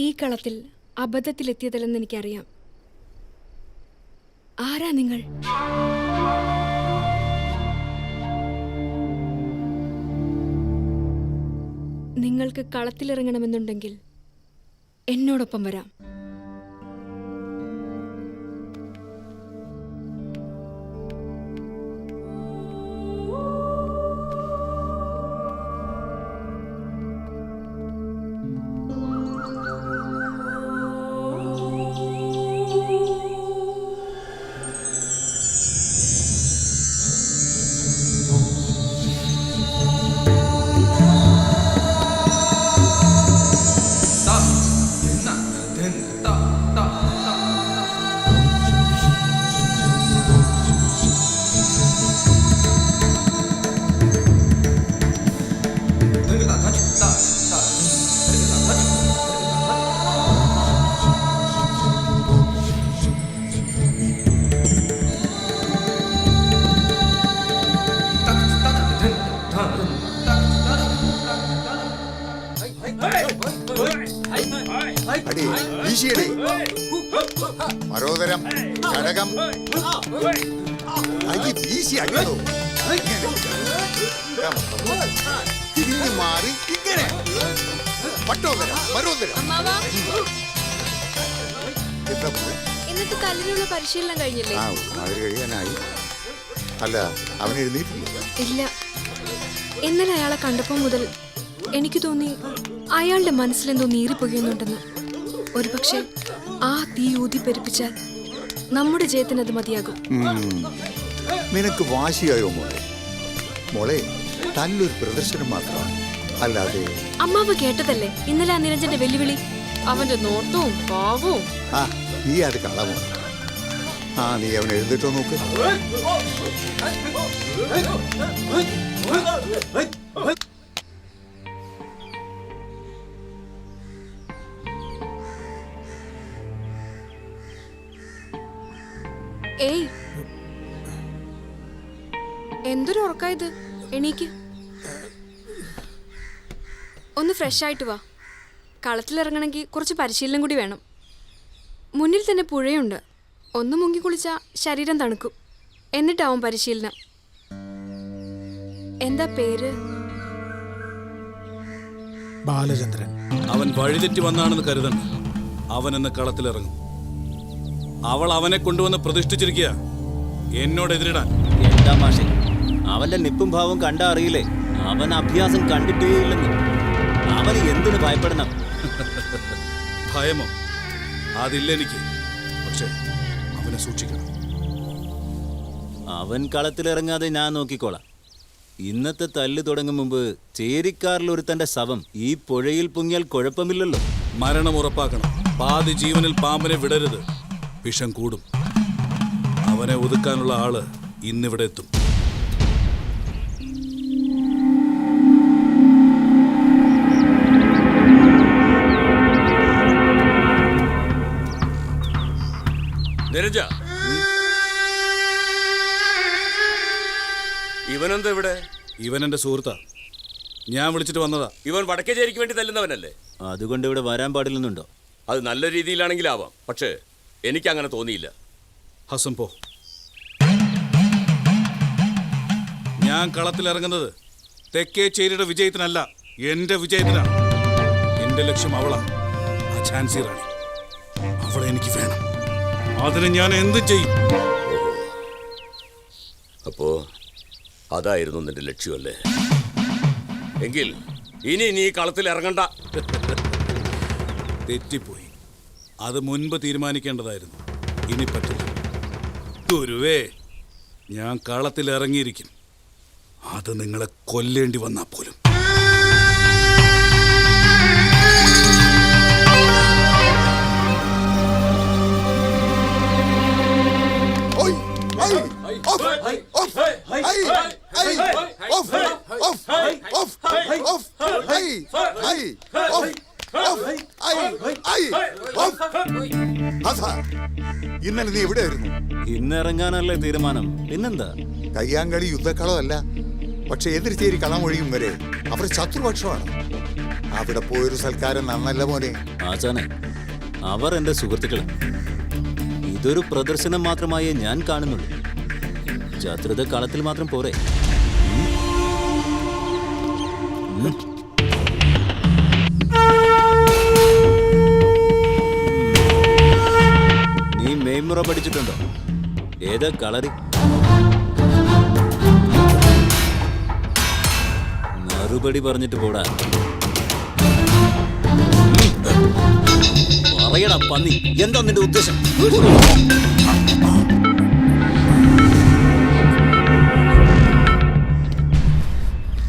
ഈ കളത്തിൽ അബദ്ധത്തിലെത്തിയതല്ലെന്ന് എനിക്കറിയാം. ആരാ നിങ്ങൾ? നിങ്ങൾക്ക് കളത്തിലിറങ്ങണമെന്നുണ്ടെങ്കിൽ എന്നോടൊപ്പം വരാം. മരോദരം ഘടകം അരി വീശി അടിയോ തിരിഞ്ഞു മാറി ഇങ്ങനെ പട്ടോദരം മരോദരം. ഇന്നത്തെ കല്ലിനുള്ള പരിശീലനം കഴിഞ്ഞില്ലേ? അതിന് കഴിയാനായി. അല്ല, അവൻ എഴുന്നേറ്റില്ല. ഇല്ല, ഇന്നലെ അയാളെ കണ്ടപ്പോൾ മുതൽ എനിക്ക് തോന്നി അയാളുടെ മനസ്സിലെന്തോ നീറിപ്പൊകയുന്നുണ്ടെന്ന്. ഒരുപക്ഷെ ആ തീ ഊതി പെരുപ്പിച്ചാൽ നമ്മുടെ ജയത്തിന് അത് മതിയാകും. നിനക്ക് വാശിയായോ മോളെ? മോളെ, തല്ലൊരു പ്രദർശനം മാത്രമാണ്, അല്ലാതെ. അമ്മാവ് കേട്ടതല്ലേ ഇന്നലെ ആ നിരഞ്ജന്റെ വെല്ലുവിളി? അവന്റെ നോട്ടവും പാവവും. നീ അത് കളമോ? നീ അവൻ എഴുതിട്ടോ നോക്ക്. ഏയ്, എന്തൊരു ഉറക്കായത്? എണീക്ക്, ഒന്ന് ഫ്രഷ് ആയിട്ട് വാ. കളത്തിലിറങ്ങണമെങ്കിൽ കുറച്ച് പരിശീലനം കൂടി വേണം. മുന്നിൽ തന്നെ പുഴയുണ്ട്, ഒന്ന് മുങ്ങി കുളിച്ചാൽ ശരീരം തണുക്കും. എന്നിട്ടാവും പരിശീലനം. എന്താ പേര്? ബാലചന്ദ്രൻ. അവൻ വഴിതെറ്റി വന്നാണെന്ന് കരുതണ്ട. അവൻ എന്ന കളത്തിലിറങ്ങും. അവൾ അവനെ കൊണ്ടുവന്ന് പ്രതിഷ്ഠിച്ചിരിക്കുക എന്നോട് എതിരിടാൻ. എന്താ മാഷെ, അവന്റെ നിപ്പും ഭാവം കണ്ടാ അറിയില്ലേ? അവൻ അഭ്യാസം കണ്ടിട്ടേയില്ലെന്ന്. അവന് എന്തിനു ഭയപ്പെടണം? ഭയമോ? അതില്ല എനിക്ക്. പക്ഷെ അവനെ സൂക്ഷിക്കണം. അവൻ കളത്തിലിറങ്ങാതെ ഞാൻ നോക്കിക്കോളാം. ഇന്നത്തെ തല്ല് തുടങ്ങും മുമ്പ് ചേരിക്കാരിൽ ഒരുത്തന്റെ ശവം ഈ പുഴയിൽ പൊങ്ങിയാൽ കുഴപ്പമില്ലല്ലോ. മരണം ഉറപ്പാക്കണം. പാതി ജീവനിൽ പാമ്പിനെ വിടരുത്, വിഷം കൂടും. അവനെ ഒതുക്കാനുള്ള ആള് ഇന്നിവിടെ എത്തും. നിരഞ്ജ, ഇവനെന്താ ഇവിടെ? ഇവൻ എന്റെ സുഹൃത്താ, ഞാൻ വിളിച്ചിട്ട് വന്നതാ. ഇവൻ വടക്കേചേരിക്ക് വേണ്ടി തല്ലുന്നവനല്ലേ? അതുകൊണ്ട് ഇവിടെ വരാൻ പാടില്ലെന്നുണ്ടോ? അത് നല്ല രീതിയിലാണെങ്കിലാവാം, പക്ഷേ എനിക്ക് അങ്ങനെ തോന്നിയില്ല. ഹസൻ പോ. ഞാൻ കളത്തിലിറങ്ങുന്നത് തെക്കേച്ചേരിയുടെ വിജയത്തിനല്ല, എന്റെ വിജയത്തിനാണ്. എന്റെ ലക്ഷ്യം അവളാ, ആ ഝാൻസി റാണി. അവളെ എനിക്ക് വേണം. അതിന് ഞാൻ എന്ത് ചെയ്യും? അപ്പോ അതായിരുന്നു നിന്റെ ലക്ഷ്യമല്ലേ? എങ്കിൽ ഇനി നീ കളത്തിൽ ഇറങ്ങണ്ട. തെറ്റിപ്പോയി. അത് മുൻപ് തീരുമാനിക്കേണ്ടതായിരുന്നു. ഇനി പറ്റില്ല. ഗുരുവേ, ഞാൻ കളത്തിൽ ഇറങ്ങിയിരിക്കും. അത് നിങ്ങളെ കൊല്ലേണ്ടി വന്നാൽ പോലും. ഇന്നലെ നീ എവിടെയായിരുന്നു? ഇന്നിറങ്ങാനല്ലേ തീരുമാനം, പിന്നെന്താ? കയ്യാങ്കളി യുദ്ധക്കളമല്ല, പക്ഷെ എതിർച്ചേരി കളം ഒഴിയും വരെ അവർ ശത്രുപക്ഷമാണ്. അവിടെ പോയൊരു സൽക്കാരം നന്നല്ല മോനെ. ആശാനെ, അവർ എൻ്റെ സുഹൃത്തുക്കളാണ്. ഇതൊരു പ്രദർശനം മാത്രമായേ ഞാൻ കാണുന്നുള്ളൂ. ചതുരത കളത്തിൽ മാത്രം പോരെ. നീ മെയ്മുറ പഠിച്ചിട്ടുണ്ടോ? ഏതാ കളറി? മറുപടി പറഞ്ഞിട്ട് പോടാ. പറയടാ പന്നി, എന്താ നിന്റെ ഉദ്ദേശം?